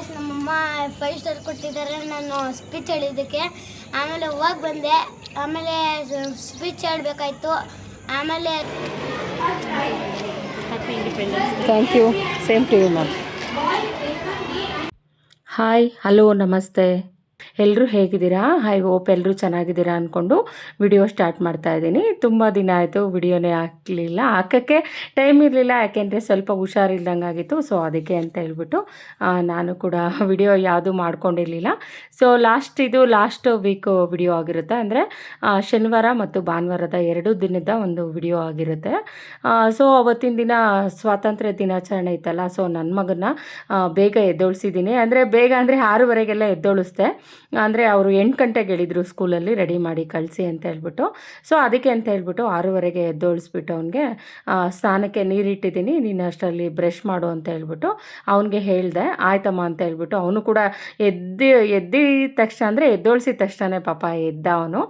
Guys, ನಮ್ಮಮ್ಮ 5 star ಕೊಟ್ಟಿದ್ದಾರೆ ನಾನು ಸ್ಪೀಚ್ ಹೇಳಿದ್ದಕ್ಕೆ. ಆಮೇಲೆ ಹೋಗಿ ಬಂದೆ. ಆಮೇಲೆ ಸ್ಪೀಚ್ ಹೇಳಬೇಕಾಯ್ತು. ಆಮೇಲೆ thank you. Same to you ma'am. Hi, hello, ನಮಸ್ತೆ. ಎಲ್ಲರೂ ಹೇಗಿದ್ದೀರಾ? ಐ ಹೋಪ್ ಎಲ್ಲರೂ ಚೆನ್ನಾಗಿದ್ದೀರಾ ಅಂದ್ಕೊಂಡು ವಿಡಿಯೋ ಸ್ಟಾರ್ಟ್ ಮಾಡ್ತಾ ಇದ್ದೀನಿ. ತುಂಬ ದಿನ ಆಯಿತು ವಿಡಿಯೋನೇ ಹಾಕೋಕ್ಕೆ ಟೈಮ್ ಇರಲಿಲ್ಲ, ಯಾಕೆಂದರೆ ಸ್ವಲ್ಪ ಹುಷಾರಿಲ್ದಂಗೆ ಆಗಿತ್ತು. ಸೊ ಅದಕ್ಕೆ ಅಂತ ಹೇಳ್ಬಿಟ್ಟು ನಾನು ಕೂಡ ವಿಡಿಯೋ ಯಾವುದೂ ಮಾಡ್ಕೊಂಡಿರಲಿಲ್ಲ. ಸೊ ಲಾಸ್ಟ್ ವೀಕ್ ವಿಡಿಯೋ ಆಗಿರುತ್ತೆ, ಅಂದರೆ ಶನಿವಾರ ಮತ್ತು ಭಾನುವಾರದ 2 ದಿನದ ಒಂದು ವಿಡಿಯೋ ಆಗಿರುತ್ತೆ. ಸೊ ಅವತ್ತಿನ ದಿನ ಸ್ವಾತಂತ್ರ್ಯ ದಿನಾಚರಣೆ ಇತ್ತಲ್ಲ. ಸೊ ನನ್ನ ಮಗನ್ನ ಬೇಗ ಎದ್ದೊಳಿಸಿದ್ದೀನಿ. ಅಂದರೆ ಬೇಗ ಅಂದರೆ 6:30ಗೆಲ್ಲ ಎದ್ದೊಳಿಸ್ದೆ. ಅಂದರೆ ಅವರು 8 ಗಂಟೆಗೆ ಹೇಳಿದರು ಸ್ಕೂಲಲ್ಲಿ ರೆಡಿ ಮಾಡಿ ಕಳಿಸಿ ಅಂತ ಹೇಳ್ಬಿಟ್ಟು. ಸೊ ಅದಕ್ಕೆ ಅಂತ ಹೇಳ್ಬಿಟ್ಟು 6:30ಗೆ ಎದ್ದೊಳಿಸ್ಬಿಟ್ಟು ಅವನಿಗೆ ಸ್ನಾನಕ್ಕೆ ನೀರಿಟ್ಟಿದ್ದೀನಿ, ನೀನು ಅಷ್ಟರಲ್ಲಿ ಬ್ರಷ್ ಮಾಡು ಅಂತ ಹೇಳ್ಬಿಟ್ಟು ಅವನಿಗೆ ಹೇಳಿದೆ. ಆಯ್ತಮ್ಮ ಅಂತ ಹೇಳ್ಬಿಟ್ಟು ಅವನು ಕೂಡ ಎದ್ದಿದ ತಕ್ಷಣ, ಅಂದರೆ ಎದ್ದೊಳಿಸಿದ ತಕ್ಷಣ ಪಾಪ ಎದ್ದ ಅವನು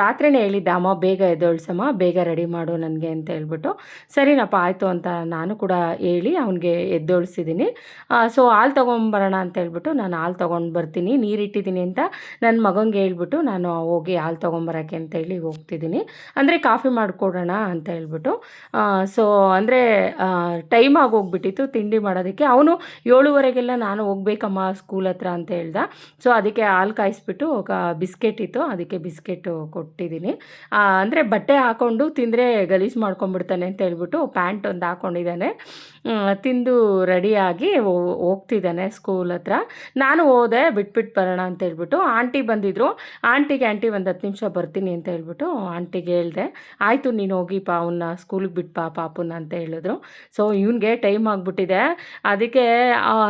ರಾತ್ರಿನೇ ಹೇಳಿದ್ದ, ಅಮ್ಮ ಬೇಗ ಎದ್ದೊಳ್ಸಮ್ಮ, ಬೇಗ ರೆಡಿ ಮಾಡು ನನಗೆ ಅಂತ ಹೇಳ್ಬಿಟ್ಟು. ಸರಿನಪ್ಪ ಆಯಿತು ಅಂತ ನಾನು ಕೂಡ ಹೇಳಿ ಅವನಿಗೆ ಎದ್ದೊಳಿಸಿದ್ದೀನಿ. ಸೊ ಹಾಲು ತೊಗೊಂಬರೋಣ ಅಂತ ಹೇಳ್ಬಿಟ್ಟು ನಾನು ಹಾಲು ತೊಗೊಂಡು ಬರ್ತೀನಿ, ನೀರಿಟ್ಟಿದ್ದೀನಿ ಅಂತ ನನ್ನ ಮಗನಿಗೆ ಹೇಳ್ಬಿಟ್ಟು ನಾನು ಹೋಗಿ ಹಾಲು ತೊಗೊಂಬರೋಕ್ಕೆ ಅಂತ ಹೇಳಿ ಹೋಗ್ತಿದ್ದೀನಿ. ಅಂದರೆ ಕಾಫಿ ಮಾಡಿಕೊಡೋಣ ಅಂತ ಹೇಳ್ಬಿಟ್ಟು. ಸೊ ಅಂದರೆ ಟೈಮ್ ಆಗೋಗ್ಬಿಟ್ಟಿತ್ತು ತಿಂಡಿ ಮಾಡೋದಕ್ಕೆ. ಅವನು 7:30ಗೆಲ್ಲ ನಾನು ಹೋಗ್ಬೇಕಮ್ಮ ಸ್ಕೂಲ್ ಹತ್ರ ಅಂತ ಹೇಳ್ದ. ಸೊ ಅದಕ್ಕೆ ಹಾಲು ಕಾಯಿಸ್ಬಿಟ್ಟು ಬಿಸ್ಕೆಟ್ ಇತ್ತು, ಅದಕ್ಕೆ ಬಿಸ್ಕೆಟು ಕೊಟ್ಟಿದ್ದೀನಿ. ಅಂದರೆ ಬಟ್ಟೆ ಹಾಕ್ಕೊಂಡು ತಿಂದರೆ ಗಲೀಜು ಮಾಡ್ಕೊಂಡ್ಬಿಡ್ತಾನೆ ಅಂತ ಹೇಳ್ಬಿಟ್ಟು ಪ್ಯಾಂಟ್ ಒಂದು ಹಾಕ್ಕೊಂಡಿದ್ದಾನೆ. ತಿಂದು ರೆಡಿಯಾಗಿ ಹೋಗ್ತಿದ್ದಾನೆ ಸ್ಕೂಲ್ ಹತ್ರ. ನಾನು ಹೋದೆ ಬಿಟ್ಬಿಟ್ಟು ಬರೋಣ ಅಂತ ಹೇಳ್ಬಿಟ್ಟು. ಆಂಟಿ ಬಂದಿದ್ದರು. ಆಂಟಿ ಒಂದು 10 ನಿಮಿಷ ಬರ್ತೀನಿ ಅಂತ ಹೇಳ್ಬಿಟ್ಟು ಆಂಟಿಗೆ ಹೇಳಿದೆ. ಆಯಿತು ನೀನು ಹೋಗಿ ಅವನ್ನ ಸ್ಕೂಲಿಗೆ ಬಿಟ್ಟು ಪಾಪುನ ಅಂತ ಹೇಳಿದ್ರು. ಸೊ ಇವನಿಗೆ ಟೈಮ್ ಆಗಿಬಿಟ್ಟಿದೆ. ಅದಕ್ಕೆ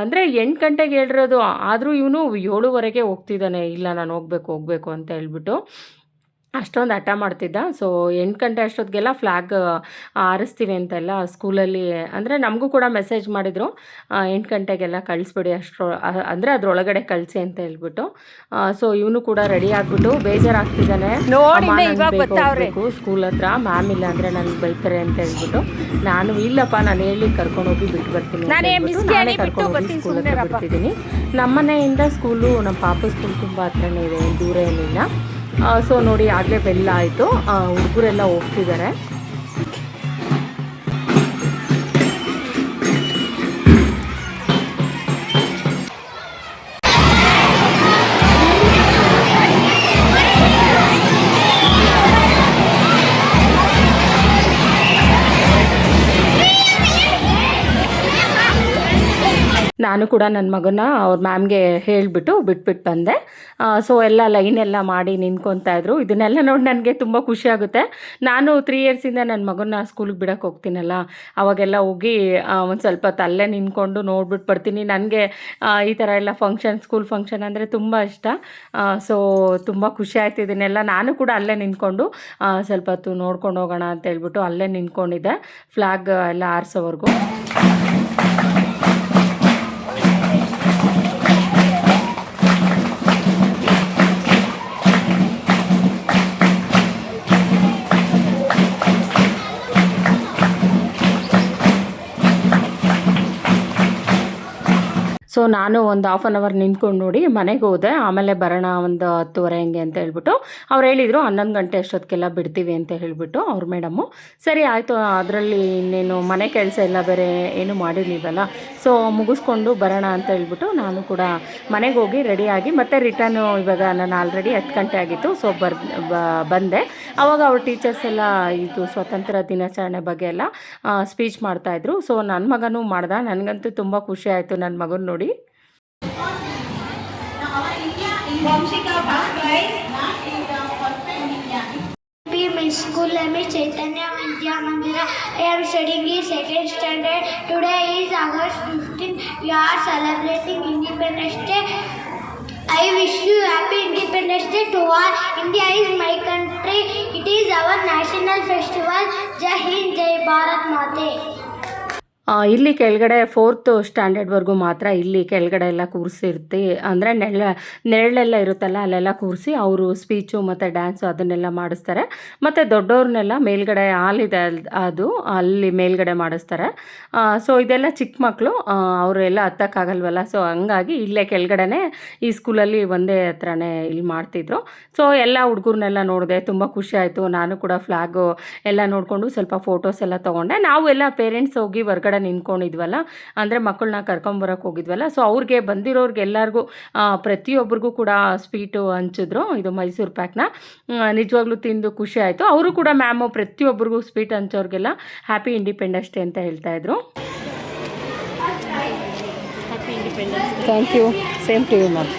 ಅಂದರೆ 8 ಗಂಟೆಗೆ ಹೇಳಿರೋದು, ಆದರೂ ಇವನು 7:30ಗೆ ಹೋಗ್ತಿದ್ದಾನೆ. ಇಲ್ಲ ನಾನು ಹೋಗಬೇಕು ಅಂತ ಹೇಳ್ಬಿಟ್ಟು ಅಷ್ಟೊಂದು ಹಠ ಮಾಡ್ತಿದ್ದ. ಸೊ 8 ಗಂಟೆ ಅಷ್ಟೊತ್ತಿಗೆಲ್ಲ ಫ್ಲ್ಯಾಗ್ ಹಾರಿಸ್ತೀವಿ ಅಂತೆಲ್ಲ ಸ್ಕೂಲಲ್ಲಿ, ಅಂದರೆ ನಮಗೂ ಕೂಡ ಮೆಸೇಜ್ ಮಾಡಿದರು 8 ಗಂಟೆಗೆಲ್ಲ ಕಳಿಸ್ಬಿಡಿ, ಅಂದರೆ ಅದರೊಳಗಡೆ ಕಳಿಸಿ ಅಂತ ಹೇಳ್ಬಿಟ್ಟು. ಸೊ ಇವನು ಕೂಡ ರೆಡಿ ಆಗಿಬಿಟ್ಟು ಬೇಜಾರಾಗ್ತಿದ್ದಾನೆ, ಹೋಗಬೇಕು ಸ್ಕೂಲ್ ಹತ್ರ, ಮ್ಯಾಮ್ ಇಲ್ಲ ಅಂದರೆ ನನಗೆ ಬೈತಾರೆ ಅಂತ ಹೇಳ್ಬಿಟ್ಟು. ನಾನು ಇಲ್ಲಪ್ಪ ನಾನು ಹೇಳಿ ಕರ್ಕೊಂಡೋಗಿ ಬಿಟ್ಟು ಬರ್ತೀನಿ, ನಾನೇ ಕರ್ಕೊಂಡೋಗಿ ಸ್ಕೂಲ್ ಹತ್ರ ಬಿಡ್ತಿದ್ದೀನಿ. ನಮ್ಮ ಮನೆಯಿಂದ ಸ್ಕೂಲು, ನಮ್ಮ ಪಾಪ ಸ್ಕೂಲ್ ತುಂಬ ಹತ್ರನೇ ಇದೆ, ದೂರ ಏನಿಲ್ಲ. ಸೊ ನೋಡಿ ಆಗಲೇ ಬೆಲ್ಲ ಆಯಿತು, ಹುಡುಗರೆಲ್ಲ ಹೋಗ್ತಿದ್ದಾರೆ. ನಾನು ಕೂಡ ನನ್ನ ಮಗನ ಅವ್ರ ಮ್ಯಾಮ್ಗೆ ಹೇಳಿಬಿಟ್ಟು ಬಿಟ್ಬಿಟ್ಟು ಬಂದೆ. ಸೊ ಎಲ್ಲ ಲೈನೆಲ್ಲ ಮಾಡಿ ನಿಂತ್ಕೊತಾಯಿದ್ರು. ಇದನ್ನೆಲ್ಲ ನೋಡಿ ನನಗೆ ತುಂಬ ಖುಷಿಯಾಗುತ್ತೆ. ನಾನು 3 ಇಯರ್ಸಿಂದ ನನ್ನ ಮಗನ ಸ್ಕೂಲಿಗೆ ಬಿಡೋಕ್ಕೆ ಹೋಗ್ತೀನಲ್ಲ, ಅವಾಗೆಲ್ಲ ಹೋಗಿ ಒಂದು ಸ್ವಲ್ಪ ಅಲ್ಲೇ ನಿಂತ್ಕೊಂಡು ನೋಡ್ಬಿಟ್ಟು ಬರ್ತೀನಿ. ನನಗೆ ಈ ಥರ ಎಲ್ಲ ಸ್ಕೂಲ್ ಫಂಕ್ಷನ್ ಅಂದರೆ ತುಂಬ ಇಷ್ಟ. ಸೊ ತುಂಬ ಖುಷಿ ಆಯ್ತು. ಇದನ್ನೆಲ್ಲ ನಾನು ಕೂಡ ಅಲ್ಲೇ ನಿಂತ್ಕೊಂಡು ಸ್ವಲ್ಪ ಹೊತ್ತು ನೋಡ್ಕೊಂಡು ಹೋಗೋಣ ಅಂತ ಹೇಳ್ಬಿಟ್ಟು ಅಲ್ಲೇ ನಿಂತ್ಕೊಂಡಿದ್ದೆ ಫ್ಲ್ಯಾಗ್ ಎಲ್ಲ ಆರಿಸೋವರೆಗೂ. ಸೊ ನಾನು ಒಂದು 1/2 ಅವರ್ ನಿಂತ್ಕೊಂಡು ನೋಡಿ ಮನೆಗೆ ಹೋದೆ. ಆಮೇಲೆ ಬರೋಣ ಒಂದು 10:30 ಹಂಗೆ ಅಂತ ಹೇಳ್ಬಿಟ್ಟು ಅವ್ರು ಹೇಳಿದರು 11 ಗಂಟೆ ಅಷ್ಟೊತ್ತಿಗೆಲ್ಲ ಬಿಡ್ತೀವಿ ಅಂತ ಹೇಳಿಬಿಟ್ಟು ಅವ್ರ ಮೇಡಮ್ಮು. ಸರಿ ಆಯಿತು, ಅದರಲ್ಲಿ ಇನ್ನೇನು ಮನೆ ಕೆಲಸ ಎಲ್ಲ ಬೇರೆ ಏನು ಮಾಡಿರಲಿಲ್ಲವಲ್ಲ, ಸೊ ಮುಗಿಸ್ಕೊಂಡು ಬರೋಣ ಅಂತ ಹೇಳ್ಬಿಟ್ಟು ನಾನು ಕೂಡ ಮನೆಗೆ ಹೋಗಿ ರೆಡಿಯಾಗಿ ಮತ್ತೆ ರಿಟರ್ನು. ಇವಾಗ ನಾನು ಆಲ್ರೆಡಿ 10 ಗಂಟೆ ಆಗಿತ್ತು. ಸೊ ಬಂದೆ. ಆವಾಗ ಅವ್ರ ಟೀಚರ್ಸ್ ಎಲ್ಲ ಇದು ಸ್ವಾತಂತ್ರ್ಯ ದಿನಾಚರಣೆ ಬಗ್ಗೆ ಎಲ್ಲ ಸ್ಪೀಚ್ ಮಾಡ್ತಾಯಿದ್ರು. ಸೊ ನನ್ನ ಮಗನೂ ಮಾಡ್ದ. ನನಗಂತೂ ತುಂಬ ಖುಷಿ ಆಯಿತು ನನ್ನ ಮಗನ ನೋಡಿ. School name is Chaitanya Vidya Mandira. I am studying in 2nd standard. Today is August 15. We are celebrating Independence Day. I wish you happy Independence Day to all. India is my country. It is our national festival. Jai Hind, Jai Bharat Mate. ಇಲ್ಲಿ ಕೆಳಗಡೆ 4th ಸ್ಟ್ಯಾಂಡರ್ಡ್ವರೆಗೂ ಮಾತ್ರ ಇಲ್ಲಿ ಕೆಳಗಡೆ ಎಲ್ಲ ಕೂರಿಸಿರ್ತಿ, ಅಂದರೆ ನೆರಳೆಲ್ಲ ಇರುತ್ತಲ್ಲ ಅಲ್ಲೆಲ್ಲ ಕೂರಿಸಿ ಅವರು ಸ್ಪೀಚು ಮತ್ತು ಡ್ಯಾನ್ಸು ಅದನ್ನೆಲ್ಲ ಮಾಡಿಸ್ತಾರೆ. ಮತ್ತು ದೊಡ್ಡವ್ರನ್ನೆಲ್ಲ ಮೇಲ್ಗಡೆ ಹಾಲಿದೆ ಅದು ಅಲ್ಲಿ ಮೇಲ್ಗಡೆ ಮಾಡಿಸ್ತಾರೆ. ಸೊ ಇದೆಲ್ಲ ಚಿಕ್ಕ ಮಕ್ಕಳು, ಅವರೆಲ್ಲ ಹತ್ತಕ್ಕಾಗಲ್ವಲ್ಲ, ಸೊ ಹಂಗಾಗಿ ಇಲ್ಲೇ ಕೆಳಗಡೆನೇ ಈ ಸ್ಕೂಲಲ್ಲಿ ಒಂದೇ ಹತ್ರನೇ ಇಲ್ಲಿ ಮಾಡ್ತಿದ್ರು. ಸೊ ಎಲ್ಲ ಹುಡುಗರನ್ನೆಲ್ಲ ನೋಡಿದೆ, ತುಂಬ ಖುಷಿ ಆಯಿತು. ನಾನು ಕೂಡ ಫ್ಲ್ಯಾಗು ಎಲ್ಲ ನೋಡಿಕೊಂಡು ಸ್ವಲ್ಪ ಫೋಟೋಸ್ ಎಲ್ಲ ತೊಗೊಂಡೆ. ನಾವು ಎಲ್ಲ ಪೇರೆಂಟ್ಸ್ ಹೋಗಿ ಹೊರ್ಗಡೆ ನಿಂತ್ಕೊಂಡಿದ್ವಲ್ಲ, ಅಂದರೆ ಮಕ್ಕಳನ್ನ ಕರ್ಕೊಂಬರೋಕೆ ಹೋಗಿದ್ವಲ್ಲ, ಸೊ ಅವ್ರಿಗೆ ಬಂದಿರೋರ್ಗೆ ಎಲ್ಲರಿಗೂ ಪ್ರತಿಯೊಬ್ಬರಿಗೂ ಕೂಡ ಸ್ವೀಟು ಹಂಚಿದ್ರು. ಇದು ಮೈಸೂರು ಪ್ಯಾಕ್ನ ನಿಜವಾಗ್ಲೂ ತಿಂದು ಖುಷಿ ಆಯಿತು. ಅವರು ಕೂಡ ಮ್ಯಾಮು ಪ್ರತಿಯೊಬ್ಬರಿಗೂ ಸ್ವೀಟ್ ಹಂಚೋರಿಗೆಲ್ಲ ಹ್ಯಾಪಿ ಇಂಡಿಪೆಂಡೆನ್ಸ್ ಡೇ ಅಂತ ಹೇಳ್ತಾಯಿದ್ರು. Happy independence day. Thank you, same to you ma'am.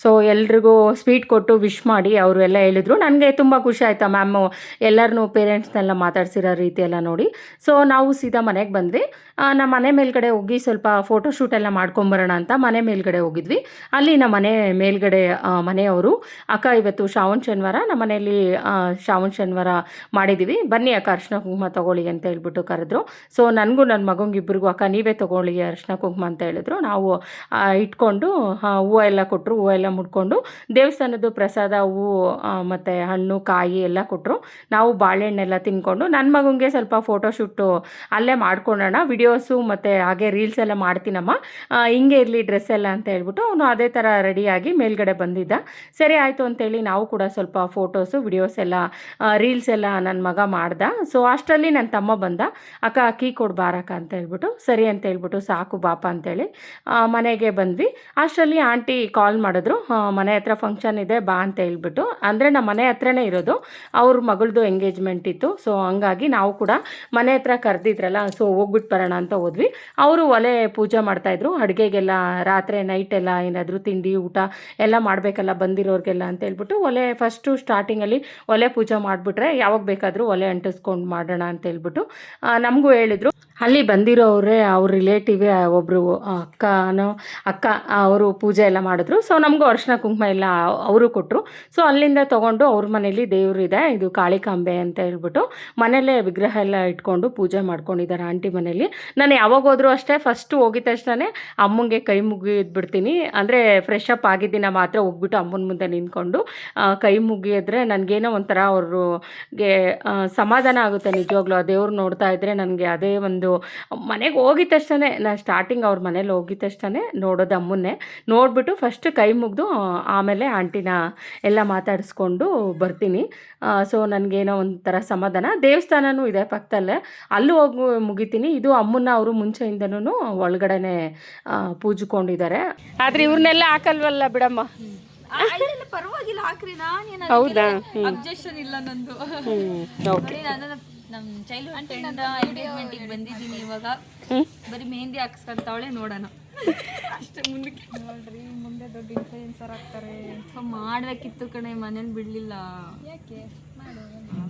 So ಎಲ್ರಿಗೂ ಸ್ವೀಟ್ ಕೊಟ್ಟು ವಿಶ್ ಮಾಡಿ ಅವರು ಎಲ್ಲ ಹೇಳಿದರು. ನನಗೆ ತುಂಬ ಖುಷಿ ಆಯಿತಾ ಮ್ಯಾಮು ಎಲ್ಲರನ್ನೂ ಪೇರೆಂಟ್ಸ್ನೆಲ್ಲ ಮಾತಾಡ್ಸಿರೋ ರೀತಿ ಎಲ್ಲ ನೋಡಿ. ಸೊ ನಾವು ಸೀದಾ ಮನೆಗೆ ಬಂದ್ವಿ. ನಮ್ಮ ಮನೆ ಮೇಲ್ಗಡೆ ಹೋಗಿ ಸ್ವಲ್ಪ ಫೋಟೋಶೂಟ್ ಎಲ್ಲ ಮಾಡ್ಕೊಂಬರೋಣ ಅಂತ ಮನೆ ಮೇಲ್ಗಡೆ ಹೋಗಿದ್ವಿ. ಅಲ್ಲಿ ನಮ್ಮ ಮನೆ ಮೇಲ್ಗಡೆ ಮನೆಯವರು, ಅಕ್ಕ ಇವತ್ತು ಶ್ರಾವಣ ಶನಿವಾರ ನಮ್ಮ ಮನೆಯಲ್ಲಿ ಶ್ರಾವಣ ಶನಿವಾರ ಮಾಡಿದ್ದೀವಿ, ಬನ್ನಿ ಅಕ್ಕ ಅರಿಶಿನ ಕುಂಕುಮ ತೊಗೊಳ್ಳಿ ಅಂತ ಹೇಳ್ಬಿಟ್ಟು ಕರೆದ್ರು. ಸೊ ನನಗೂ ನನ್ನ ಮಗಂಗೆ ಇಬ್ಬರಿಗೂ ಅಕ್ಕ ನೀವೇ ತೊಗೊಳ್ಳಿ ಅರಿಶಿನ ಕುಂಕುಮ ಅಂತ ಹೇಳಿದ್ರು. ನಾವು ಇಟ್ಕೊಂಡು ಹೂವು ಎಲ್ಲ ಕೊಟ್ಟರು, ಹೂವು ಎಲ್ಲ ಮುಡ್ಕೊಂಡು ದೇವಸ್ಥಾನದ್ದು ಪ್ರಸಾದ ಹೂವು ಮತ್ತು ಹಣ್ಣು ಕಾಯಿ ಎಲ್ಲ ಕೊಟ್ಟರು. ನಾವು ಬಾಳೆಹಣ್ಣೆಲ್ಲ ತಿನ್ಕೊಂಡು ನನ್ನ ಮಗನಿಗೆ ಸ್ವಲ್ಪ ಫೋಟೋಶೂಟು ಅಲ್ಲೇ ಮಾಡ್ಕೊಳ್ಳೋಣ, ವಿಡಿಯೋಸು ಮತ್ತು ಹಾಗೆ ರೀಲ್ಸ್ ಎಲ್ಲ ಮಾಡ್ತೀನಮ್ಮ, ಹಿಂಗೆ ಇರಲಿ ಡ್ರೆಸ್ ಎಲ್ಲ ಅಂತ ಹೇಳ್ಬಿಟ್ಟು ಅವನು ಅದೇ ಥರ ರೆಡಿಯಾಗಿ ಮೇಲ್ಗಡೆ ಬಂದಿದ್ದ. ಸರಿ ಆಯಿತು ಅಂತೇಳಿ ನಾವು ಕೂಡ ಸ್ವಲ್ಪ ಫೋಟೋಸು ವಿಡಿಯೋಸ್ ಎಲ್ಲ ರೀಲ್ಸ್ ಎಲ್ಲ ನನ್ನ ಮಗ ಮಾಡ್ದ. ಸೊ ಅಷ್ಟರಲ್ಲಿ ನನ್ನ ತಮ್ಮ ಬಂದ, ಅಕ್ಕ ಕೀ ಕೊಡು ಬಾರಕ್ಕ ಅಂತ ಹೇಳ್ಬಿಟ್ಟು, ಸರಿ ಅಂತ ಹೇಳ್ಬಿಟ್ಟು ಸಾಕು ಬಾಪ ಅಂತೇಳಿ ಮನೆಗೆ ಬಂದ್ವಿ. ಅಷ್ಟರಲ್ಲಿ ಆಂಟಿ ಕಾಲ್ ಮಾಡಿದ್ರು, ಮನೆ ಹತ್ರ ಫಂಕ್ಷನ್ ಇದೆ ಬಾ ಅಂತ ಹೇಳ್ಬಿಟ್ಟು. ಅಂದರೆ ನಮ್ಮ ಮನೆ ಹತ್ರನೇ ಇರೋದು, ಅವ್ರ ಮಗಳದು ಎಂಗೇಜ್ಮೆಂಟ್ ಇತ್ತು. ಸೊ ಹಂಗಾಗಿ ನಾವು ಕೂಡ ಮನೆ ಹತ್ರ ಕರೆದಿದ್ರಲ್ಲ, ಸೊ ಹೋಗ್ಬಿಟ್ಟು ಬರೋಣ ಅಂತ ಹೋದ್ವಿ. ಅವರು ಒಲೆ ಪೂಜೆ ಮಾಡ್ತಾಯಿದ್ರು, ಅಡುಗೆಗೆಲ್ಲ ರಾತ್ರಿ ನೈಟ್ ಎಲ್ಲ ಏನಾದರೂ ತಿಂಡಿ ಊಟ ಎಲ್ಲ ಮಾಡಬೇಕಲ್ಲ ಬಂದಿರೋರಿಗೆಲ್ಲ ಅಂತ ಹೇಳ್ಬಿಟ್ಟು ಒಲೆ ಫಸ್ಟು ಸ್ಟಾರ್ಟಿಂಗಲ್ಲಿ ಒಲೆ ಪೂಜೆ ಮಾಡಿಬಿಟ್ರೆ ಯಾವಾಗ ಬೇಕಾದರೂ ಒಲೆ ಅಂಟಿಸ್ಕೊಂಡು ಮಾಡೋಣ ಅಂತ ಹೇಳ್ಬಿಟ್ಟು ನಮಗೂ ಹೇಳಿದರು. ಅಲ್ಲಿ ಬಂದಿರೋರೇ ಅವ್ರ ರಿಲೇಟಿವೇ ಒಬ್ಬರು ಅಕ್ಕ ಅವರು ಪೂಜೆ ಎಲ್ಲ ಮಾಡಿದ್ರು. ಸೊ ನಮಗೂ ಅರಿಶಿನ ಕುಂಕುಮ ಎಲ್ಲ ಅವರು ಕೊಟ್ಟರು. ಸೊ ಅಲ್ಲಿಂದ ತೊಗೊಂಡು ಅವ್ರ ಮನೇಲಿ ದೇವರಿದೆ, ಇದು ಕಾಳಿಕಾಂಬೆ ಅಂತ ಹೇಳ್ಬಿಟ್ಟು ಮನೆಯಲ್ಲೇ ವಿಗ್ರಹ ಎಲ್ಲ ಇಟ್ಕೊಂಡು ಪೂಜೆ ಮಾಡ್ಕೊಂಡಿದ್ದಾರೆ ಆಂಟಿ ಮನೇಲಿ. ನಾನು ಯಾವಾಗ ಹೋದರೂ ಅಷ್ಟೇ ಫಸ್ಟು ಹೋಗಿದ ತಕ್ಷಣ ಅಮ್ಮಂಗೆ ಕೈ ಮುಗಿದ್ಬಿಡ್ತೀನಿ. ಅಂದರೆ ಫ್ರೆಶ್ ಅಪ್ ಆಗಿದ್ದಿನ ಮಾತ್ರ ಹೋಗ್ಬಿಟ್ಟು ಅಮ್ಮನ ಮುಂದೆ ನಿಂತ್ಕೊಂಡು ಕೈ ಮುಗಿಯಿದ್ರೆ ನನಗೇನೋ ಒಂಥರ ಅವ್ರಿಗೆ ಸಮಾಧಾನ ಆಗುತ್ತೆ. ನಿಜವಾಗ್ಲೂ ಆ ದೇವ್ರು ನೋಡ್ತಾ ಇದ್ದರೆ ನನಗೆ ಅದೇ ಒಂದು ಮನೆಗೆ ಹೋಗಿದ ತಕ್ಷಣ, ನಾನು ಸ್ಟಾರ್ಟಿಂಗ್ ಅವ್ರ ಮನೇಲಿ ಹೋಗಿದ ತಕ್ಷಣ ನೋಡೋದು ಅಮ್ಮನ್ನೇ. ನೋಡಿಬಿಟ್ಟು ಫಸ್ಟ್ ಕೈ ಮುಗಿದು ಆಮೇಲೆ ಆಂಟಿನ ಎಲ್ಲ ಮಾತಾಡಿಸ್ಕೊಂಡು ಬರ್ತೀನಿ. ಸೊ ನನಗೇನೋ ಒಂಥರ ಸಮಾಧಾನ. ದೇವಸ್ಥಾನವೂ ಇದೆ ಪಕ್ಕದಲ್ಲೇ, ಅಲ್ಲೂ ಹೋಗಿ ಮುಗಿತೀನಿ. ಇದು ಅಮ್ಮನ್ನ ಅವರು ಮುಂಚೆಯಿಂದನೂ ಒಳಗಡೆನೆ ಪೂಜಿಕೊಂಡಿದ್ದಾರೆ. ಆದರೆ ಇವ್ರನ್ನೆಲ್ಲ ಹಾಕಲ್ವಲ್ಲ ಬಿಡಮ್ಮ. ಪರವಾಗಿಲ್ಲ ಹಾಕ್ರಿ, ನಾನು ಹೌದಾ? ಅಬ್ಜೆಕ್ಷನ್ ಇಲ್ಲ ನಂದು. ನೋಡಿ ನಾನು ನಮ್ಮ ಚೈಲ್ಡ್ಹುಡ್ ಫ್ರೆಂಡ್ ಎಂಗೇಜ್ಮೆಂಟಿಗೆ ಬಂದಿದ್ದೀನಿ. ಇವಾಗ ಬರೀ ಮೆಹಂದಿ ಹಾಕ್ಸ್ಕೊಂತಾವಳೆ, ನೋಡೋಣ ಅಷ್ಟೇ. ಮುಂದಕ್ಕೆ ನೋಡ್ರಿ, ಮುಂದೆ ದೊಡ್ಡ ಇನ್ಫ್ಲೂಯೆನ್ಸರ್ ಆಗ್ತಾರೆ. ಮಾಡಬೇಕಿತ್ತು ಕಣೆ, ಮನೇಲಿ ಬಿಡಲಿಲ್ಲ. ಯಾಕೆ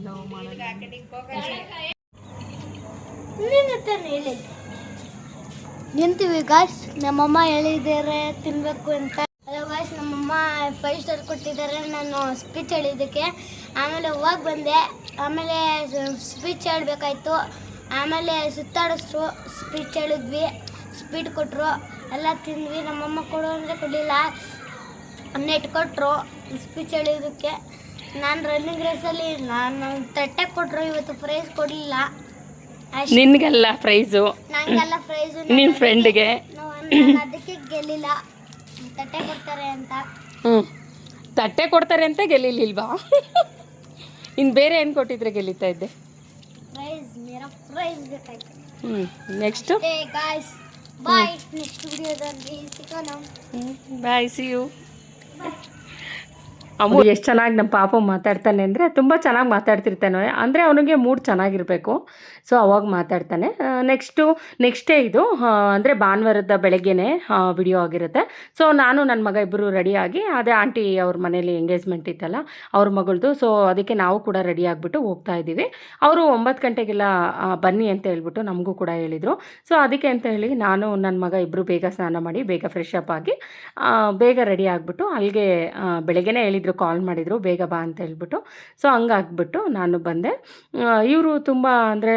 ಲವ್ ಮಾಡೋದು ನಿಂತೀವಿ ಗಾಯ್ಸ್. ನಮ್ಮಮ್ಮ ಹೇಳಿದ್ದಾರೆ ತಿನ್ಬೇಕು ಅಂತ. ಹಲೋ ಗಾಯ್ಸ್, ನಮ್ಮಮ್ಮ 5 ಸ್ಟಾರ್ ಕೊಟ್ಟಿದ್ದಾರೆ ನಾನು ಸ್ಪೀಚ್ ಹೇಳಿದ್ದಕ್ಕೆ. ಆಮೇಲೆ ಹೋಗಿ ಬಂದೆ, ಆಮೇಲೆ ಸ್ಪೀಚ್ ಹೇಳಬೇಕಾಯ್ತು. ಆಮೇಲೆ ಸುತ್ತಾಡಿಸ್ರು, ಸ್ಪೀಚ್ ಹೇಳಿದ್ವಿ, ಸ್ಪೀಡ್ ಕೊಟ್ಟರು, ಎಲ್ಲ ತಿಂದ್ವಿ. ನಮ್ಮಮ್ಮ ಕೊಡು ಅಂದರೆ ಕೊಡಲಿಲ್ಲ, ನೆಟ್ ಕೊಟ್ಟರು ಸ್ಪೀಚ್ ಹೇಳಿದ್ದಕ್ಕೆ. ನಾನು ರನ್ನಿಂಗ್ ರೇಸಲ್ಲಿ ನಾನು ತಟ್ಟೆ ಕೊಟ್ಟರು, ಇವತ್ತು ಪ್ರೈಸ್ ಕೊಡಲಿಲ್ಲ. ನಿನಗೆಲ್ಲ ಪ್ರೈಸು, ನನಗೆಲ್ಲ ಪ್ರೈಸು ನಿನ್ನ ಫ್ರೆಂಡ್ಗೆ. ನಾನು ಅದಕ್ಕೆ ಗೆಲ್ಲಿಲ್ಲ, ತಟ್ಟೆ ಕೊಡ್ತಾರೆ ಅಂತ. ತಟ್ಟೆ ಕೊಡ್ತಾರೆ ಅಂತ ಗೆಲ್ಲಿಲ್ವಾ? ಇನ್ನು ಬೇರೆ ಏನು ಕೊಟ್ಟಿದ್ರೆ ಗೆಲ್ಲಿತಾ ಇದ್ದೆ? ಪ್ರೈಸ್, ಮೇರಾ ಪ್ರೈಸ್ ಬೇಕಾಯ್ತು. ನೆಕ್ಸ್ಟು ಗಾಯ್ಸ್ ಬಾಯ್, ನೆಕ್ಸ್ಟ್ ವಿಡಿಯೋದಲ್ಲಿ ಸಿಗೋಣ. Bye, see you. ಅಮ್ಮ ಎಷ್ಟು ಚೆನ್ನಾಗಿ ನಮ್ಮ ಪಾಪ ಮಾತಾಡ್ತಾನೆ ಅಂದರೆ ತುಂಬ ಚೆನ್ನಾಗಿ ಮಾತಾಡ್ತಿರ್ತಾನೆ. ಅಂದರೆ ಅವನಿಗೆ ಮೂಡ್ ಚೆನ್ನಾಗಿರಬೇಕು, ಸೊ ಅವಾಗ ಮಾತಾಡ್ತಾನೆ. ನೆಕ್ಸ್ಟ್ ಡೇ ಇದು, ಅಂದರೆ ಭಾನುವಾರದ ಬೆಳಗ್ಗೆನೇ ವಿಡಿಯೋ ಆಗಿರುತ್ತೆ. ಸೊ ನಾನು ನನ್ನ ಮಗ ಇಬ್ಬರು ರೆಡಿಯಾಗಿ, ಅದೇ ಆಂಟಿ ಅವ್ರ ಮನೇಲಿ ಎಂಗೇಜ್ಮೆಂಟ್ ಇತ್ತಲ್ಲ ಅವ್ರ ಮಗಳದು, ಸೊ ಅದಕ್ಕೆ ನಾವು ಕೂಡ ರೆಡಿ ಆಗಿಬಿಟ್ಟು ಹೋಗ್ತಾ ಇದ್ದೀವಿ. ಅವರು 9 ಗಂಟೆಗೆಲ್ಲ ಬನ್ನಿ ಅಂತ ಹೇಳ್ಬಿಟ್ಟು ನಮಗೂ ಕೂಡ ಹೇಳಿದರು. ಸೊ ಅದಕ್ಕೆ ಅಂತ ಹೇಳಿ ನಾನು ನನ್ನ ಮಗ ಇಬ್ಬರು ಬೇಗ ಸ್ನಾನ ಮಾಡಿ ಬೇಗ ಫ್ರೆಶ್ ಅಪ್ ಆಗಿ ಬೇಗ ರೆಡಿ ಆಗಿಬಿಟ್ಟು ಅಲ್ಲಿಗೆ ಬೆಳಗ್ಗೆನೇ ಹೇಳಿದ್ರು ಕಾಲ್ ಮಾಡಿದರು ಬೇಗ ಬಾ ಅಂತ ಹೇಳ್ಬಿಟ್ಟು. ಸೊ ಹಂಗಾಗ್ಬಿಟ್ಟು ನಾನು ಬಂದೆ. ಇವರು ತುಂಬ ಅಂದರೆ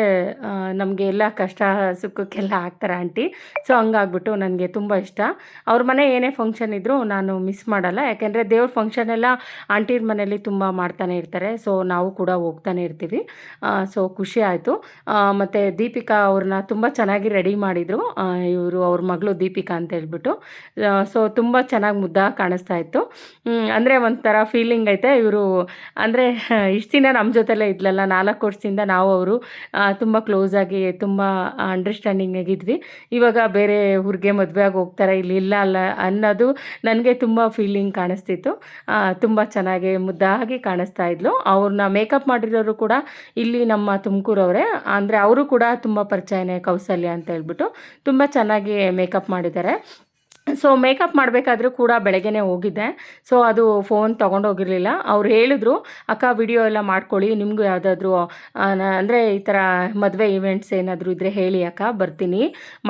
ನಮಗೆ ಎಲ್ಲ ಕಷ್ಟ ಸುಖಕ್ಕೆಲ್ಲ ಆಗ್ತಾರೆ ಆಂಟಿ. ಸೊ ಹಂಗಾಗ್ಬಿಟ್ಟು ನನಗೆ ತುಂಬ ಇಷ್ಟ. ಅವ್ರ ಮನೆ ಏನೇ ಫಂಕ್ಷನ್ ಇದ್ದರೂ ನಾನು ಮಿಸ್ ಮಾಡಲ್ಲ. ಯಾಕೆಂದರೆ ದೇವ್ರ ಫಂಕ್ಷನ್ ಎಲ್ಲ ಆಂಟಿರ ಮನೇಲಿ ತುಂಬ ಮಾಡ್ತಾನೆ ಇರ್ತಾರೆ. ಸೊ ನಾವು ಕೂಡ ಹೋಗ್ತಾನೆ ಇರ್ತೀವಿ. ಸೊ ಖುಷಿ ಆಯಿತು. ಮತ್ತು ದೀಪಿಕಾ ಅವ್ರನ್ನ ತುಂಬ ಚೆನ್ನಾಗಿ ರೆಡಿ ಮಾಡಿದರು. ಇವರು ಅವ್ರ ಮಗಳು ದೀಪಿಕಾ ಅಂತ ಹೇಳ್ಬಿಟ್ಟು. ಸೊ ತುಂಬ ಚೆನ್ನಾಗಿ ಮುದ್ದಾಗಿ ಕಾಣಿಸ್ತಾ ಇತ್ತು. ಅಂದರೆ ಒಂಥರ ಫೀಲಿಂಗ್ ಐತೆ. ಇವರು ಅಂದರೆ ಇಷ್ಟು ದಿನ ನಮ್ಮ ಜೊತೆಲೇ ಇದ್ಲಲ್ಲ, 4 ವರ್ಷದಿಂದ ನಾವು ಅವರು ತುಂಬ ಕ್ಲೋಸಾಗಿ ತುಂಬ ಅಂಡರ್ಸ್ಟ್ಯಾಂಡಿಂಗ್ ಆಗಿದ್ವಿ. ಇವಾಗ ಬೇರೆ ಊರಿಗೆ ಮದುವೆ ಆಗಿ ಹೋಗ್ತಾರೆ, ಇಲ್ಲಿ ಇಲ್ಲ ಅಲ್ಲ ಅನ್ನೋದು ನನಗೆ ತುಂಬ ಫೀಲಿಂಗ್ ಕಾಣಿಸ್ತಿತ್ತು. ತುಂಬ ಚೆನ್ನಾಗಿ ಮುದ್ದಾಗಿ ಕಾಣಿಸ್ತಾ ಇದ್ಲು. ಅವ್ರನ್ನ ಮೇಕಪ್ ಮಾಡಿರೋರು ಕೂಡ ಇಲ್ಲಿ ನಮ್ಮ ತುಮಕೂರವರೇ. ಅಂದರೆ ಅವರು ಕೂಡ ತುಂಬ ಪರಿಚಯನೇ, ಕೌಸಲ್ಯ ಅಂತ ಹೇಳ್ಬಿಟ್ಟು ತುಂಬ ಚೆನ್ನಾಗಿ ಮೇಕಪ್ ಮಾಡಿದ್ದಾರೆ. ಸೊ ಮೇಕಪ್ ಮಾಡಬೇಕಾದ್ರೂ ಕೂಡ ಬೆಳಗ್ಗೆನೇ ಹೋಗಿದ್ದೆ. ಸೊ ಅದು ಫೋನ್ ತೊಗೊಂಡೋಗಿರಲಿಲ್ಲ. ಅವ್ರು ಹೇಳಿದ್ರು, ಅಕ್ಕ ವಿಡಿಯೋ ಎಲ್ಲ ಮಾಡ್ಕೊಳ್ಳಿ, ನಿಮಗೂ ಯಾವುದಾದ್ರೂ ಅಂದರೆ ಈ ಥರ ಮದುವೆ ಈವೆಂಟ್ಸ್ ಏನಾದರೂ ಇದ್ದರೆ ಹೇಳಿ ಅಕ್ಕ, ಬರ್ತೀನಿ,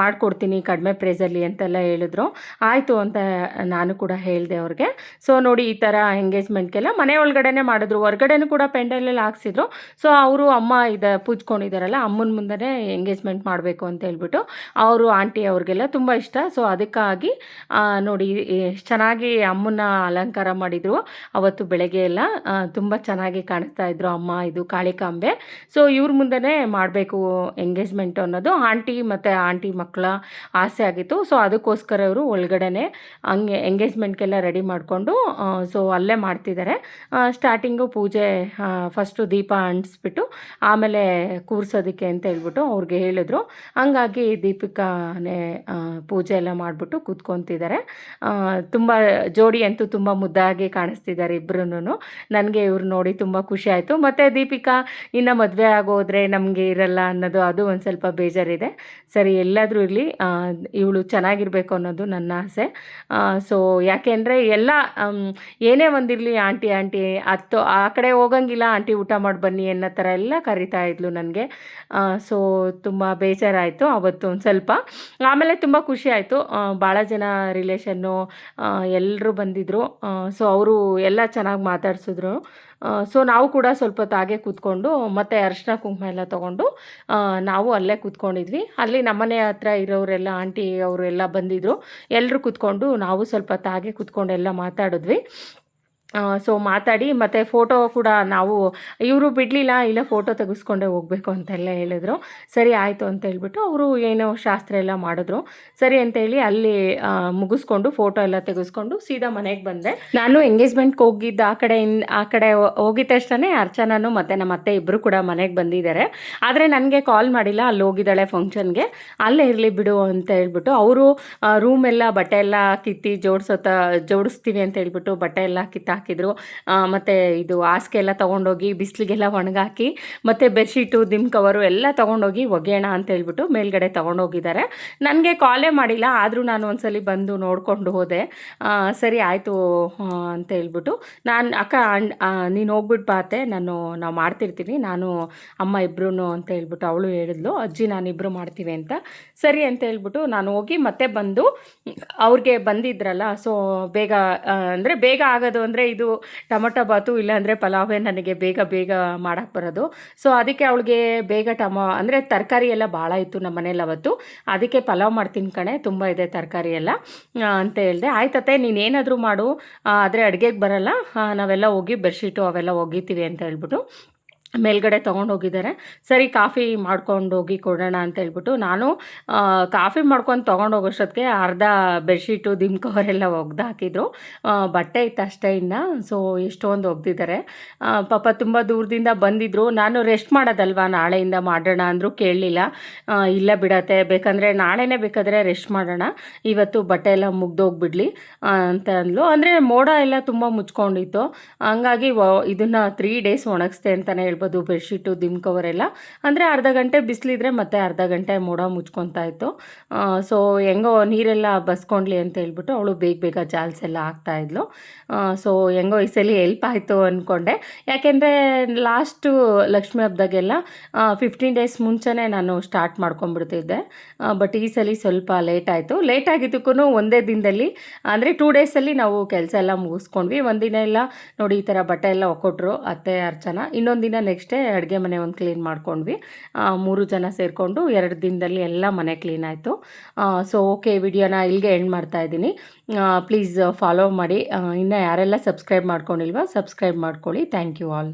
ಮಾಡಿಕೊಡ್ತೀನಿ ಕಡಿಮೆ ಪ್ರೈಸಲ್ಲಿ ಅಂತೆಲ್ಲ ಹೇಳಿದ್ರು. ಆಯಿತು ಅಂತ ನಾನು ಕೂಡ ಹೇಳಿದೆ ಅವ್ರಿಗೆ. ಸೊ ನೋಡಿ ಈ ಥರ ಎಂಗೇಜ್ಮೆಂಟ್ಗೆಲ್ಲ ಮನೆ ಒಳಗಡೆನೇ ಮಾಡಿದ್ರು, ಹೊರ್ಗಡೆನೂ ಕೂಡ ಪೆಂಡಲೆಲ್ಲ ಹಾಕ್ಸಿದ್ರು. ಸೊ ಅವರು ಅಮ್ಮ ಪೂಜ್ಕೊಂಡಿದ್ದಾರಲ್ಲ, ಅಮ್ಮನ ಮುಂದೆ ಎಂಗೇಜ್ಮೆಂಟ್ ಮಾಡಬೇಕು ಅಂತ ಹೇಳ್ಬಿಟ್ಟು ಅವರು ಆಂಟಿ ಅವ್ರಿಗೆಲ್ಲ ತುಂಬ ಇಷ್ಟ. ಸೊ ಅದಕ್ಕಾಗಿ ನೋಡಿ ಎಷ್ಟು ಚೆನ್ನಾಗಿ ಅಮ್ಮನ ಅಲಂಕಾರ ಮಾಡಿದರು ಅವತ್ತು ಬೆಳಗ್ಗೆ ಎಲ್ಲ. ತುಂಬ ಚೆನ್ನಾಗಿ ಕಾಣಿಸ್ತಾ ಇದ್ರು ಅಮ್ಮ. ಇದು ಕಾಳಿಕಾಂಬೆ. ಸೊ ಇವ್ರ ಮುಂದೆ ಮಾಡಬೇಕು ಎಂಗೇಜ್ಮೆಂಟ್ ಅನ್ನೋದು ಆಂಟಿ ಮತ್ತು ಆಂಟಿ ಮಕ್ಕಳ ಆಸೆ ಆಗಿತ್ತು. ಸೊ ಅದಕ್ಕೋಸ್ಕರ ಇವರು ಒಳಗಡೆ ಹಂಗೆ ಎಂಗೇಜ್ಮೆಂಟ್ಗೆಲ್ಲ ರೆಡಿ ಮಾಡಿಕೊಂಡು ಸೊ ಅಲ್ಲೇ ಮಾಡ್ತಿದ್ದಾರೆ. ಸ್ಟಾರ್ಟಿಂಗು ಪೂಜೆ ಫಸ್ಟು ದೀಪ ಅಂಟಿಸ್ಬಿಟ್ಟು ಆಮೇಲೆ ಕೂರ್ಸೋದಕ್ಕೆ ಅಂತ ಹೇಳ್ಬಿಟ್ಟು ಅವ್ರಿಗೆ ಹೇಳಿದ್ರು. ಹಂಗಾಗಿ ದೀಪಿಕಾನೇ ಪೂಜೆ ಎಲ್ಲ ಮಾಡಿಬಿಟ್ಟು ಕೂತ್ಕೊತಿದ್ದಾರೆ. ತುಂಬ ಜೋಡಿ ಅಂತೂ ತುಂಬ ಮುದ್ದಾಗಿ ಕಾಣಿಸ್ತಿದ್ದಾರೆ ಇಬ್ಬರೂ. ನನಗೆ ಇವ್ರು ನೋಡಿ ತುಂಬ ಖುಷಿ ಆಯಿತು. ಮತ್ತು ದೀಪಿಕಾ ಇನ್ನು ಮದುವೆ ಆಗೋದ್ರೆ ನಮಗೆ ಇರಲ್ಲ ಅನ್ನೋದು ಅದು ಒಂದು ಸ್ವಲ್ಪ ಬೇಜಾರಿದೆ. ಸರಿ, ಎಲ್ಲಾದರೂ ಇರಲಿ, ಇವಳು ಚೆನ್ನಾಗಿರಬೇಕು ಅನ್ನೋದು ನನ್ನ ಆಸೆ. ಸೊ ಯಾಕೆಂದರೆ ಎಲ್ಲ ಏನೇ ಒಂದಿರಲಿ ಆಂಟಿ ಆ ಕಡೆ ಹೋಗಂಗಿಲ್ಲ, ಆಂಟಿ ಊಟ ಮಾಡಿ ಬನ್ನಿ ಅನ್ನೋ ಥರ ಎಲ್ಲ ಕರಿತಾ ಇದ್ಲು ನನಗೆ. ಸೊ ತುಂಬ ಬೇಜಾರಾಯಿತು ಅವತ್ತು ಒಂದು ಸ್ವಲ್ಪ. ಆಮೇಲೆ ತುಂಬ ಖುಷಿ ಆಯಿತು. ಭಾಳ ಜನ ರಿಲೇಷನ್ನು ಎಲ್ಲರೂ ಬಂದಿದ್ದರು. ಸೊ ಅವರು ಎಲ್ಲ ಚೆನ್ನಾಗಿ ಮಾತಾಡ್ಸಿದ್ರು. ಸೊ ನಾವು ಕೂಡ ಸ್ವಲ್ಪ ತಾಗೆ ಕೂತ್ಕೊಂಡು ಮತ್ತು ಅರಿಶಿನ ಕುಂಕುಮ ಎಲ್ಲ ತೊಗೊಂಡು ನಾವು ಅಲ್ಲೇ ಕೂತ್ಕೊಂಡಿದ್ವಿ. ಅಲ್ಲಿ ನಮ್ಮನೆ ಹತ್ರ ಇರೋರೆಲ್ಲ ಆಂಟಿ ಅವರೆಲ್ಲ ಬಂದಿದ್ದರು. ಎಲ್ಲರೂ ಕೂತ್ಕೊಂಡು ನಾವು ಸ್ವಲ್ಪ ತಾಗೆ ಕೂತ್ಕೊಂಡು ಎಲ್ಲ ಮಾತಾಡಿದ್ವಿ. ಸೊ ಮಾತಾಡಿ ಮತ್ತು ಫೋಟೋ ಕೂಡ ನಾವು ಇವರು ಬಿಡಲಿಲ್ಲ, ಇಲ್ಲ ಫೋಟೋ ತೆಗೆಸ್ಕೊಂಡೇ ಹೋಗಬೇಕು ಅಂತೆಲ್ಲ ಹೇಳಿದ್ರು. ಸರಿ ಆಯಿತು ಅಂತ ಹೇಳ್ಬಿಟ್ಟು ಅವರು ಏನೋ ಶಾಸ್ತ್ರ ಎಲ್ಲ ಮಾಡಿದ್ರು. ಸರಿ ಅಂತೇಳಿ ಅಲ್ಲಿ ಮುಗಿಸ್ಕೊಂಡು ಫೋಟೋ ಎಲ್ಲ ತೆಗೆಸ್ಕೊಂಡು ಸೀದಾ ಮನೆಗೆ ಬಂದೆ. ನಾನು ಎಂಗೇಜ್ಮೆಂಟ್ಗೆ ಹೋಗಿದ್ದು ಆ ಕಡೆ ಹೋಗಿದ ತಕ್ಷಣ ಅರ್ಚನಾನು ಮತ್ತು ನಮ್ಮ ಅತ್ತೆ ಇಬ್ಬರು ಕೂಡ ಮನೆಗೆ ಬಂದಿದ್ದಾರೆ. ಆದರೆ ನನಗೆ ಕಾಲ್ ಮಾಡಿಲ್ಲ, ಅಲ್ಲಿ ಹೋಗಿದ್ದಾಳೆ ಫಂಕ್ಷನ್ಗೆ, ಅಲ್ಲೇ ಇರಲಿ ಬಿಡು ಅಂತ ಹೇಳ್ಬಿಟ್ಟು ಅವರು ರೂಮೆಲ್ಲ ಬಟ್ಟೆ ಎಲ್ಲ ಕಿತ್ತಿ ಜೋಡಿಸ್ತೀವಿ ಅಂತ ಹೇಳ್ಬಿಟ್ಟು ಬಟ್ಟೆ ಎಲ್ಲ ಹಾಕಿದ್ರು. ಮತ್ತು ಇದು ಹಾಸಿಗೆ ಎಲ್ಲ ತೊಗೊಂಡೋಗಿ ಬಿಸಿಲಿಗೆಲ್ಲ ಒಣಗಾಕಿ ಮತ್ತು ಬೆಡ್ಶೀಟು ದಿಮ್ ಕವರು ಎಲ್ಲ ತೊಗೊಂಡೋಗಿ ಒಗೆಯೋಣ ಅಂತ ಹೇಳ್ಬಿಟ್ಟು ಮೇಲ್ಗಡೆ ತೊಗೊಂಡೋಗಿದ್ದಾರೆ. ನನಗೆ ಕಾಲೇ ಮಾಡಿಲ್ಲ, ಆದರೂ ನಾನು ಒಂದ್ಸಲಿ ಬಂದು ನೋಡಿಕೊಂಡು ಹೋದೆ. ಸರಿ ಆಯಿತು ಅಂತ ಹೇಳ್ಬಿಟ್ಟು ನಾನು ಅಕ್ಕ ನೀನು ಹೋಗ್ಬಿಟ್ಟು ಬಾತೆ, ನಾವು ಮಾಡ್ತಿರ್ತೀನಿ, ನಾನು ಅಮ್ಮ ಇಬ್ಬರೂ ಅಂತ ಹೇಳ್ಬಿಟ್ಟು ಅವಳು ಹೇಳಿದ್ಲು, ಅಜ್ಜಿ ನಾನಿಬ್ಬರು ಮಾಡ್ತೀವಿ ಅಂತ. ಸರಿ ಅಂತ ಹೇಳ್ಬಿಟ್ಟು ನಾನು ಹೋಗಿ ಮತ್ತೆ ಬಂದು ಅವ್ರಿಗೆ ಬಂದಿದ್ರಲ್ಲ. ಸೊ ಬೇಗ ಅಂದರೆ ಬೇಗ ಆಗೋದು ಅಂದರೆ ಇದು ಟೊಮೊಟೊ ಬಾತು ಇಲ್ಲಾಂದರೆ ಪಲಾವೇ ನನಗೆ ಬೇಗ ಮಾಡೋಕ್ಕೆ ಬರೋದು. ಸೊ ಅದಕ್ಕೆ ಅವಳಿಗೆ ಬೇಗ ಅಂದರೆ ತರಕಾರಿ ಎಲ್ಲ ಭಾಳ ಇತ್ತು ನಮ್ಮ ಮನೇಲಿ ಅವತ್ತು. ಅದಕ್ಕೆ ಪಲಾವ್ ಮಾಡ್ತೀನಿ ಕಣೆ, ತುಂಬ ಇದೆ ತರಕಾರಿ ಎಲ್ಲ ಅಂತ ಹೇಳಿದೆ. ಆಯ್ತತ್ತೆ ನೀನೇನಾದರೂ ಮಾಡು, ಆದರೆ ಅಡುಗೆಗೆ ಬರಲ್ಲ, ನಾವೆಲ್ಲ ಹೋಗಿ ಬೆಡ್ಶೀಟು ಅವೆಲ್ಲ ಒಗಿತೀವಿ ಅಂತ ಹೇಳ್ಬಿಟ್ಟು ಮೇಲ್ಗಡೆ ತೊಗೊಂಡೋಗಿದ್ದಾರೆ. ಸರಿ ಕಾಫಿ ಮಾಡ್ಕೊಂಡು ಹೋಗಿ ಕೊಡೋಣ ಅಂತ ಹೇಳ್ಬಿಟ್ಟು ನಾನು ಕಾಫಿ ಮಾಡ್ಕೊಂಡು ತೊಗೊಂಡೋಗೋಷ್ಟೊತ್ತಿಗೆ ಅರ್ಧ ಬೆಡ್ಶೀಟು ದಿಮ್ ಕವರೆಲ್ಲ ಒಗ್ದು ಹಾಕಿದ್ರು. ಬಟ್ಟೆ ಇತ್ತು ಅಷ್ಟೇ ಇನ್ನು. ಸೊ ಎಷ್ಟೊಂದು ಒಗ್ದಿದ್ದಾರೆ ಪಾಪ. ತುಂಬ ದೂರದಿಂದ ಬಂದಿದ್ದರು. ನಾನು ರೆಸ್ಟ್ ಮಾಡೋದಲ್ವ, ನಾಳೆಯಿಂದ ಮಾಡೋಣ ಅಂದರೂ ಕೇಳಲಿಲ್ಲ. ಇಲ್ಲ ಬಿಡತ್ತೆ, ಬೇಕಂದರೆ ನಾಳೆನೇ ಬೇಕಾದರೆ ರೆಸ್ಟ್ ಮಾಡೋಣ, ಇವತ್ತು ಬಟ್ಟೆ ಎಲ್ಲ ಮುಗ್ದೋಗ್ಬಿಡ್ಲಿ ಅಂತ ಅಂದ್ಲು. ಅಂದರೆ ಮೋಡ ಎಲ್ಲ ತುಂಬ ಮುಚ್ಕೊಂಡಿತ್ತು, ಹಂಗಾಗಿ ಇದನ್ನು 3 days ಒಣಗಿಸ್ತೆ ಅಂತಲೇ ಹೇಳ್ಬಿಟ್ಟು ಇರ್ಬೋದು, ಬೆಡ್ಶೀಟು, ದಿಮ್ ಕವರ್ ಎಲ್ಲ ಅಂದರೆ ಅರ್ಧ ಗಂಟೆ ಬಿಸಿಲಿದ್ರೆ ಮತ್ತೆ ಅರ್ಧ ಗಂಟೆ ಮೋಡ ಮುಚ್ಕೊತಾ ಇತ್ತು. ಸೊ ಹೆಂಗೋ ನೀರೆಲ್ಲ ಬಸ್ಕೊಂಡ್ಲಿ ಅಂತ ಹೇಳ್ಬಿಟ್ಟು ಅವಳು ಬೇಗ ಬೇಗ ಜಾಲ್ಸೆಲ್ಲ ಹಾಕ್ತಾಯಿದ್ಲು. ಸೊ ಹೆಂಗೋ ಈ ಸಲ ಹೆಲ್ಪ್ ಆಯಿತು ಅಂದ್ಕೊಂಡೆ. ಯಾಕೆಂದರೆ ಲಾಸ್ಟು ಲಕ್ಷ್ಮೀ ಹಬ್ಬದಾಗೆಲ್ಲ 15 ಡೇಸ್ ಮುಂಚೆನೇ ನಾನು ಸ್ಟಾರ್ಟ್ ಮಾಡ್ಕೊಂಡ್ಬಿಡ್ತಿದ್ದೆ. ಬಟ್ ಈ ಸಲ ಸ್ವಲ್ಪ ಲೇಟ್ ಆಯಿತು. ಲೇಟ್ ಆಗಿದ್ದಕ್ಕೂ ಒಂದೇ ದಿನದಲ್ಲಿ ಅಂದರೆ 2 ಡೇಸಲ್ಲಿ ನಾವು ಕೆಲಸ ಎಲ್ಲ ಮುಗಿಸ್ಕೊಂಡ್ವಿ. ಒಂದಿನ ಎಲ್ಲ ನೋಡಿ ಈ ಥರ ಬಟ್ಟೆ ಎಲ್ಲ ಒಕ್ಕೊಟ್ರು ಅತ್ತೆ ಅರ್ಚನಾ. ಇನ್ನೊಂದು ದಿನ ನೆಕ್ಸ್ಟೇ ಅಡುಗೆ ಮನೆ ಒಂದು ಕ್ಲೀನ್ ಮಾಡ್ಕೊಂಡ್ವಿ. 3 ಜನ ಸೇರಿಕೊಂಡು 2 ದಿನದಲ್ಲಿ ಎಲ್ಲ ಮನೆ ಕ್ಲೀನ್ ಆಯಿತು. ಸೊ ಓಕೆ, ವಿಡಿಯೋನ ಇಲ್ಲಿಗೆ ಎಂಡ್ ಮಾಡ್ತಾ ಇದ್ದೀನಿ. ಪ್ಲೀಸ್ ಫಾಲೋ ಮಾಡಿ. ಇನ್ನು ಯಾರೆಲ್ಲ ಸಬ್ಸ್ಕ್ರೈಬ್ ಮಾಡ್ಕೊಂಡಿಲ್ವೋ ಸಬ್ಸ್ಕ್ರೈಬ್ ಮಾಡ್ಕೊಳ್ಳಿ. Thank you all.